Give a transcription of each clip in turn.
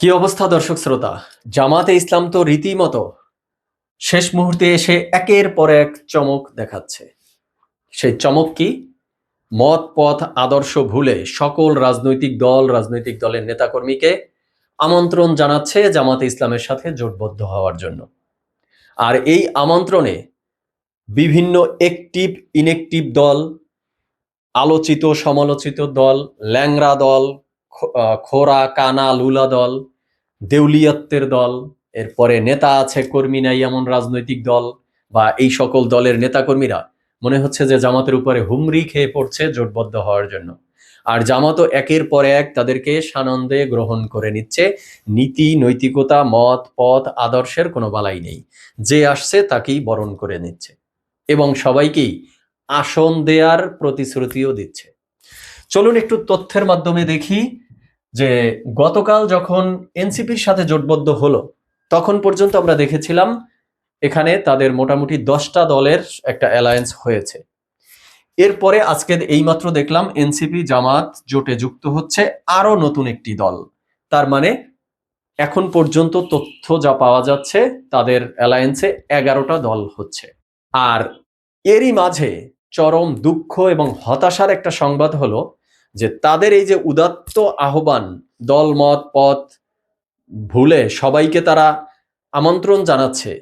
কি অবস্থা দর্শক শ্রোতা? জামাতে ইসলাম তো রীতিমতো শেষ মুহূর্তে এসে একের পর এক চমক দেখাচ্ছে। সেই চমক কি? মত পথ আদর্শ ভুলে সকল রাজনৈতিক দল রাজনৈতিক দলের নেতাকর্মীকে আমন্ত্রণ জানাচ্ছে জামাতে ইসলামের সাথে জোটবদ্ধ হওয়ার জন্য। আর এই আমন্ত্রণে বিভিন্ন একটিভ ইনএক্টিভ দল, আলোচিত সমালোচিত দল, ল্যাংড়া দল, খোরা কানা লুলা দল, দেউলিয়াত্বের দল, এরপরে নেতা আছে কর্মী নাই এমন রাজনৈতিক দল বা এই সকল দলের নেতাকর্মীরা মনে হচ্ছে যে জামাতের উপরে হুমড়ি খেয়ে পড়ছে জোটবদ্ধ হওয়ার জন্য। আর জামাতও একের পর এক তাদেরকে সানন্দে গ্রহণ করে নিচ্ছে। নীতি নৈতিকতা মত পথ আদর্শের কোনো বালাই নেই, যে আসছে তাকেই বরণ করে নিচ্ছে এবং সবাইকেই আসন দেয়ার প্রতিশ্রুতিও দিচ্ছে। চলুন একটু তথ্যের মাধ্যমে দেখি যে গতকাল যখন এনসিপির সাথে জোটবদ্ধ হলো তখন পর্যন্ত আমরা দেখেছিলাম এখানে তাদের মোটামুটি 10টা দলের একটা অ্যালায়েন্স হয়েছে। এরপরে আজকে এইমাত্র দেখলাম এনসিপি জামাত জোটে যুক্ত হচ্ছে আরো নতুন একটি দল। তার মানে এখন পর্যন্ত তথ্য যা পাওয়া যাচ্ছে তাদের অ্যালায়েন্সে 11টা দল হচ্ছে। আর এরই মাঝে চরম দুঃখ এবং হতাশার একটা সংবাদ হলো যে তাদের এই যে উদাত্ত আহ্বান, দলমত পথ ভুলে সবাইকে তারা আমন্ত্রণ জানাচ্ছে,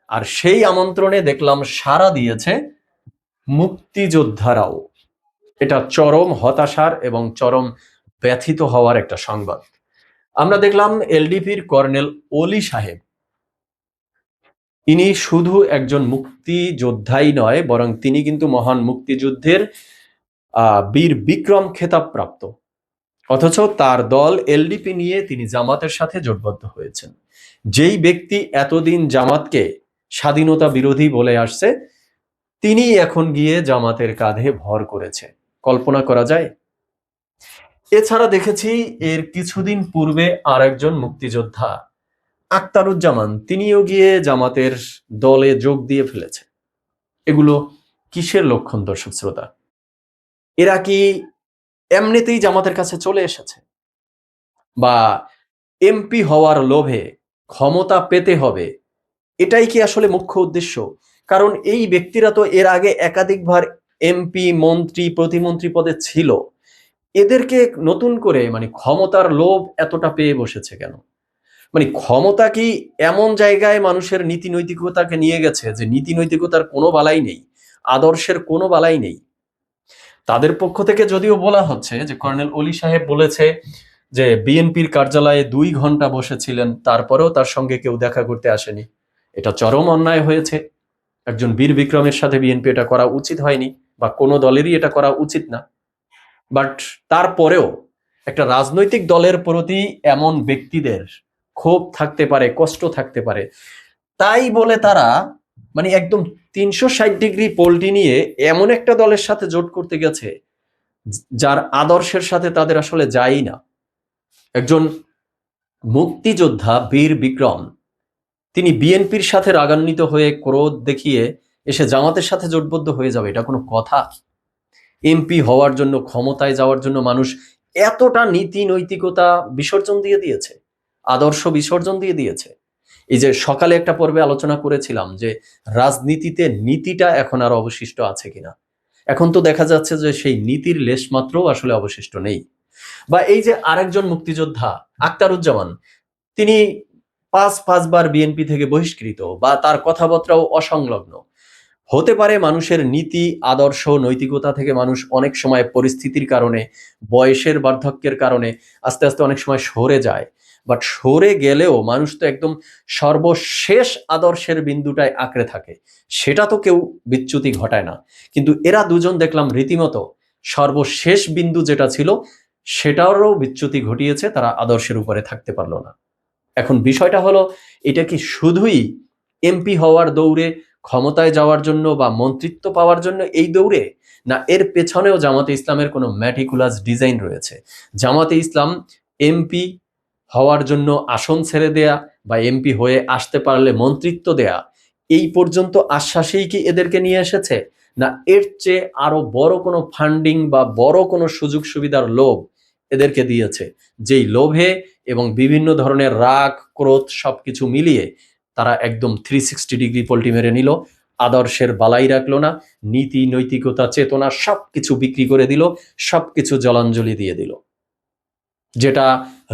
আর সেই আমন্ত্রণে দেখলাম সাড়া দিয়েছে মুক্তিযোদ্ধারাও। এটা চরম হতাশার এবং চরম ব্যথিত হওয়ার একটা সংবাদ। আমরা দেখলাম এলডিপির কর্নেল অলি সাহেব, ইনি শুধু একজন মুক্তিযোদ্ধাই নয়, বরং তিনি কিন্তু মহান মুক্তিযুদ্ধের বীর বিক্রম খেতাব প্রাপ্ত। অথচ তার দল এলডিপি নিয়ে তিনি জামাতের সাথে জোটবদ্ধ হয়েছেন। যেই ব্যক্তি এতদিন জামাতকে স্বাধীনতা বিরোধী বলে আসছে, তিনি এখন গিয়ে জামাতের কাঁধে ভর করেছে। কল্পনা করা যায়? এছাড়া দেখেছি এর কিছুদিন পূর্বে আরেকজন মুক্তিযোদ্ধা আক্তারুজ্জামান, তিনিও গিয়ে জামাতের দলে যোগ দিয়ে ফেলেছে। এগুলো কিসের লক্ষণ দর্শক শ্রোতা? এরা কি এমনিতেই জামাতের কাছে চলে এসেছে, বা এমপি হওয়ার লোভে ক্ষমতা পেতে হবে, এটাই কি আসলে মুখ্য উদ্দেশ্য? কারণ এই ব্যক্তিরা তো এর আগে একাধিকবার এমপি মন্ত্রী প্রতিমন্ত্রী পদে ছিল। এদেরকে নতুন করে ক্ষমতার লোভ এতটা পেয়ে বসেছে কেন? ক্ষমতা কি এমন জায়গায় মানুষের নীতি নৈতিকতাকে নিয়ে গেছে যে নীতি নৈতিকতার কোনো বালাই নেই, আদর্শের কোনো বালাই নেই? তাদের পক্ষ থেকে যদিও বলা হচ্ছে যে কর্নেল অলি সাহেব বলেছে যে বিএনপির কার্যালয়ে 2 ঘন্টা বসেছিলেন, তারপরেও তার সঙ্গে কেউ দেখা করতে আসেনি। এটা চরম অন্যায় হয়েছে। একজন বীর বিক্রমের সাথে বিএনপি এটা করা উচিত হয়নি, বা কোনো দলেরই এটা করা উচিত না। বাট তারপরেও একটা রাজনৈতিক দলের প্রতি এমন ব্যক্তিদের ক্ষোভ থাকতে পারে, কষ্ট থাকতে পারে, তাই বলে তারা একদম 360 ডিগ্রি পল্টি নিয়ে এমন একটা দলের সাথে জোট করতে গেছে যার আদর্শের সাথে তাদের আসলে যায়ই না। একজন মুক্তিযোদ্ধা বীর বিক্রম, তিনি বিএনপির সাথে রাগান্বিত হয়ে ক্রোধ দেখিয়ে এসে জামাতের সাথে জোটবদ্ধ হয়ে যাবে, এটা কোনো কথা? এমপি হওয়ার জন্য, ক্ষমতায় যাওয়ার জন্য মানুষ এতটা নীতি নৈতিকতা বিসর্জন দিয়ে দিয়েছে, আদর্শ বিসর্জন দিয়ে দিয়েছে। এই যে সকালে একটা পর্বে আলোচনা করেছিলাম যে রাজনীতিতে নীতিটা এখন আর অবশিষ্ট আছে কিনা, এখন তো দেখা যাচ্ছে যে সেই নীতির লেশমাত্রও আসলে অবশিষ্ট নেই। বা এই যে আরেকজন মুক্তিযোদ্ধা আক্তারুজ্জামান, তিনি 5বার বিএনপি থেকে বহিষ্কৃত, বা তার কথাবার্তাও অসংলগ্ন। হতে পারে মানুষের নীতি আদর্শ নৈতিকতা থেকে মানুষ অনেক সময় পরিস্থিতির কারণে, বয়সের বার্ধক্যের কারণে আস্তে আস্তে অনেক সময় সরে যায়। বাট সরে গেলেও মানুষ তো একদম সর্বশেষ আদর্শের বিন্দুটায় আঁকড়ে থাকে, সেটা তো কেউ বিচ্যুতি ঘটায় না। কিন্তু এরা দুজন দেখলাম রীতিমতো সর্বশেষ বিন্দু যেটা ছিল সেটারও বিচ্যুতি ঘটিয়েছে, তারা আদর্শের উপরে থাকতে পারলো না। এখন বিষয়টা হলো, এটা কি শুধুই এমপি হওয়ার দৌড়ে, ক্ষমতায় যাওয়ার জন্য বা মন্ত্রিত্ব পাওয়ার জন্য এই দৌড়ে, না এর পেছনেও জামাতে ইসলামের কোনো ম্যাটিকুলাস ডিজাইন রয়েছে? জামাতে ইসলাম এমপি হওয়ার জন্য আসন ছেড়ে দেয়া বা এমপি হয়ে আসতে পারলে মন্ত্রিত্ব দেয়া, এই পর্যন্ত আশ্বাসেই কি এদেরকে নিয়ে এসেছে, না এর চেয়ে আরো বড় কোনো ফান্ডিং বা বড় কোনো সুযোগ সুবিধার লোভ এদেরকে দিয়েছে, যেই লোভে এবং বিভিন্ন ধরনের রাগ ক্রোধ সবকিছু মিলিয়ে তারা একদম 360 ডিগ্রি পল্টি মেরে নিল, আদর্শের বালাই রাখলো না, নীতি নৈতিকতা চেতনা সবকিছু বিক্রি করে দিল, সবকিছু জলাঞ্জলি দিয়ে দিল, যেটা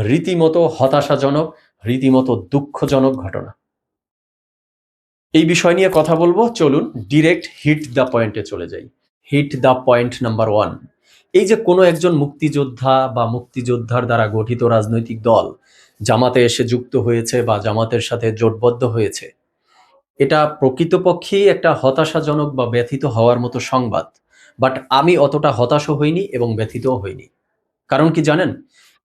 রীতিমতো হতাশাজনক, রীতিমতো দুঃখজনক ঘটনা। এই বিষয় নিয়ে কথা বলবো, চলুন ডিরেক্ট হিট দ্য পয়েন্টে চলে যাই। Hit the point number 1। এই যে কোনো একজন মুক্তিযোদ্ধা বা মুক্তিযোদ্ধার দ্বারা গঠিত রাজনৈতিক দল জামাতে এসে যুক্ত হয়েছে বা জামাতের সাথে জোটবদ্ধ হয়েছে, এটা প্রকৃতপক্ষেই একটা হতাশাজনক বা ব্যথিত হওয়ার মতো সংবাদ। বাট আমি অতটা হতাশও হইনি এবং ব্যথিতও হইনি। কারণ কি জানেন?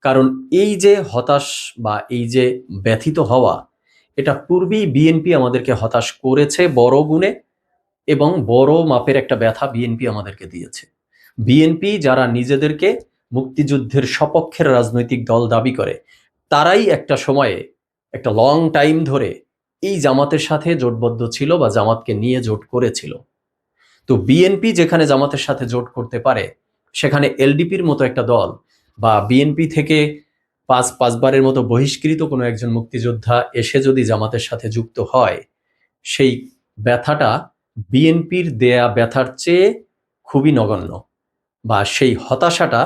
কারণ এই যে হতাশ বা এই যে ব্যথিত হওয়া, এটা পূর্বেই বিএনপি আমাদেরকে হতাশ করেছে বড় গুণে, এবং বড় মাপের একটা ব্যথা বিএনপি আমাদেরকে দিয়েছে। বিএনপি যারা নিজেদেরকে মুক্তিযুদ্ধের সপক্ষের রাজনৈতিক দল দাবি করে, তারাই একটা সময়ে একটা লং টাইম ধরে এই জামাতের সাথে জোটবদ্ধ ছিল বা জামাতকে নিয়ে জোট করেছিল। তো বিএনপি যেখানে জামাতের সাথে জোট করতে পারে, সেখানে এলডিপির মতো একটা দল বা বিএনপি থেকে পাঁচবারের মতো বহিষ্কৃত কোনো একজন মুক্তিযোদ্ধা এসে যদি জামাতের সাথে যুক্ত হয়, সেই ব্যথাটা বিএনপির দেয়া ব্যথার চেয়ে খুবই নগণ্য, বা সেই হতাশাটা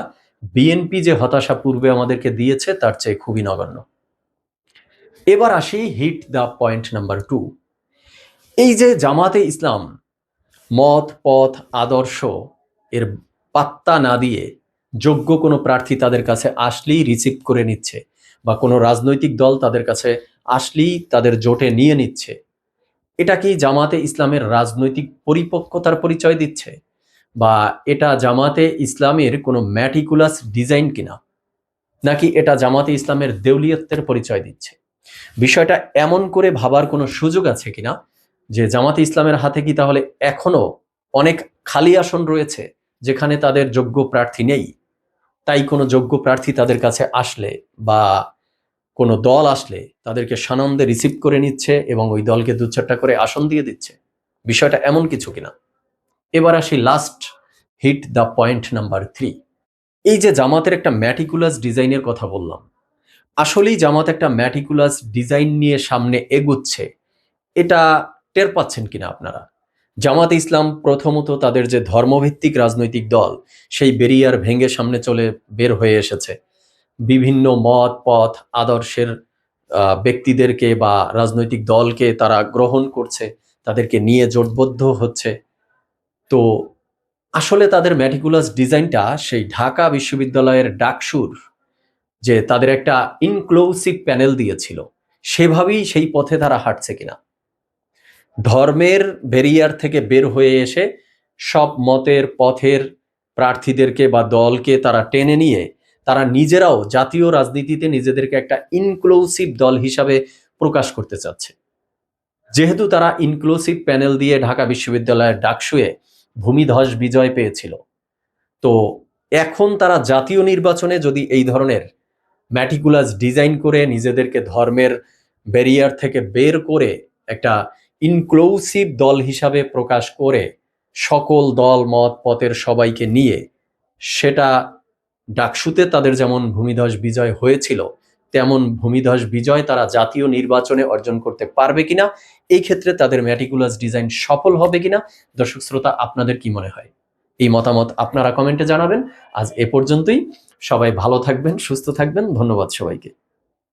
বিএনপি যে হতাশা পূর্বে আমাদেরকে দিয়েছে তার চেয়ে খুবই নগণ্য। এবার আসি হিট দ্য পয়েন্ট নাম্বার 2। এই যে জামাতে ইসলাম মত পথ আদর্শ এর পাত্তা না দিয়ে যোগ্য কোনো প্রার্থী তাদের কাছে আসলেই রিসিভ করে নিচ্ছে, বা কোনো রাজনৈতিক দল তাদের কাছে আসলেই তাদের জোটে নিয়ে নিচ্ছে, এটা কি জামাতে ইসলামের রাজনৈতিক পরিপক্কতার পরিচয় দিচ্ছে, বা এটা জামাতে ইসলামের কোনো ম্যাটিকুলাস ডিজাইন কিনা, নাকি এটা জামাতে ইসলামের দেউলিয়ত্বের পরিচয় দিচ্ছে? বিষয়টা এমন করে ভাবার কোনো সুযোগ আছে কিনা যে জামাতে ইসলামের হাতে কি তাহলে এখনো অনেক খালি আসন রয়েছে যেখানে তাদের যোগ্য প্রার্থী নেই, তাই কোনো যোগ্য প্রার্থী তাদের কাছে আসলে বা কোনো দল আসলে তাদেরকে সানন্দে রিসিভ করে নিচ্ছে এবং ওই দলকে 2-4টা করে আসন দিয়ে দিচ্ছে? বিষয়টা এমন কিছু কিনা। এবার আসি last hit the point number 3। এই যে জামাতের একটা ম্যাটিকুলাস ডিজাইনের কথা বললাম, আসলেই জামাত একটা ম্যাটিকুলাস ডিজাইন নিয়ে সামনে এগুচ্ছে, এটা টের পাচ্ছেন কিনা আপনারা? জামাত ইসলাম প্রথমত তাদের যে ধর্মভিত্তিক রাজনৈতিক দল, সেই বেরিয়ার ভেঙে সামনে চলে বের হয়ে এসেছে। বিভিন্ন মত পথ আদর্শের ব্যক্তিদেরকে বা রাজনৈতিক দলকে তারা গ্রহণ করছে, তাদেরকে নিয়ে জোটবদ্ধ হচ্ছে। তো আসলে তাদের ম্যাটিকুলাস ডিজাইনটা সেই ঢাকা বিশ্ববিদ্যালয়ের ডাকসুর যে তাদের একটা ইনক্লুসিভ প্যানেল দিয়েছিল, সেভাবেই সেই পথে তারা হাঁটছে কিনা? ধর্মের ব্যারিয়ার থেকে বের হয়ে এসে সব মতের পথের প্রার্থীদেরকে বা দলকে তারা টেনে নিয়ে তারা নিজেরাও জাতীয় রাজনীতিতে নিজেদেরকে একটা ইনক্লুসিভ দল হিসাবে প্রকাশ করতে চাচ্ছে। যেহেতু তারা ইনক্লুসিভ প্যানেল দিয়ে ঢাকা বিশ্ববিদ্যালয়ের ডাকসুয়ে ভূমিধস বিজয় পেয়েছিল, তো এখন তারা জাতীয় নির্বাচনে যদি এই ধরনের ম্যাটিকুলাস ডিজাইন করে নিজেদেরকে ধর্মের ব্যারিয়ার থেকে বের করে একটা ইনক্লুসিভ দল হিসাবে প্রকাশ করে সকল দল মত পথের সবাইকে নিয়ে, সেটা ডাকসুতে তাদের যেমন ভূমিধস বিজয় হয়েছিল, তেমন ভূমিধস বিজয় তারা জাতীয় নির্বাচনে অর্জন করতে পারবে কিনা, এই ক্ষেত্রে তাদের ম্যাটিকুলাস ডিজাইন সফল হবে কিনা, দর্শক শ্রোতা আপনাদের কি মনে হয়? এই মতামত আপনারা কমেন্টে জানাবেন। আজ এ পর্যন্তই। সবাই ভালো থাকবেন, সুস্থ থাকবেন। ধন্যবাদ সবাইকে।